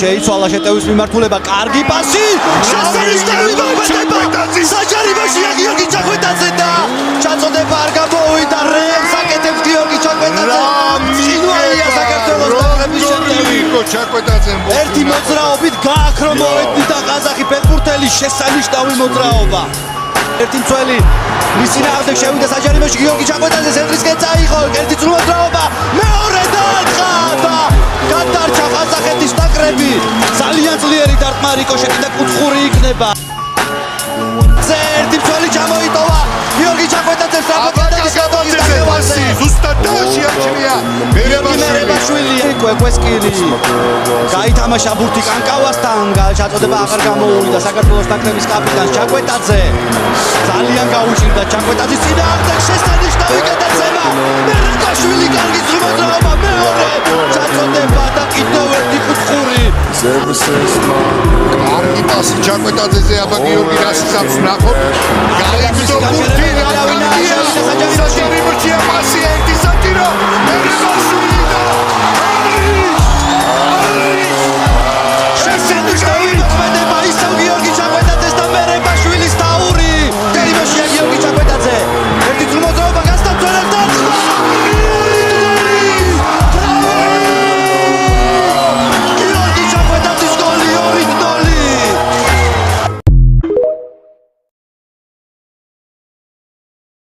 შეიცვალა შეტევის მიმართულება, კარგი პასი, შესანიშნავი მოქმედება, საჯარიმოშია გიორგი ჩაკვეტაძე და ჩაწოდება არ გამოვიდა, რეებს აკეთებს გიორგი ჩაკვეტაძე, წინვალია საქართველოს ნაკრების შეტევი. ერთი მოძრაობით გააქრო მოედნი და ყაზახი ფეხბურთელი შესანიშნავი მოძრაობა. ერთი მცველი მის წინააღმდეგ შევიდა საჯარიმოში გიორგი ჩაკვეტაძე ცენტრისკენ წაიღო, ერთი მოძრაობა, მეორე დაარტყა და გადარჩა ყაზახეთის ნაკრები. ძალიან ძლიერი დარტყმა რიკოშეტი და კუთხური იქნება. ერთი მცველი ჩამოიტოვა გიორგი ჩაკვეტაძე საფეხბურთო გადადის დაგევაზე. ზუსტად დააშიარჩია მერებაშვილი კვესკილი გაითამაშა ბურთი კანკავასთან, ჩაწოდება აღარ გამოუვიდა საქართველოს ნაკრების კაპიტანს ჩაკვეტაძე. ძალიან გაუჭირდა ჩაკვეტაძის წინააღმდეგ შესანიშნავი გადაცემა. მერებაშვილი კარგი მოძრაობა, მეორე ჩაწოდება და კიდევ ერთი კუთხური. კარგი პასი ჩაკვეტაძეზე, აბა გიორგი რასიც აქვს ნახოთ. გაიგზო ბურთი რა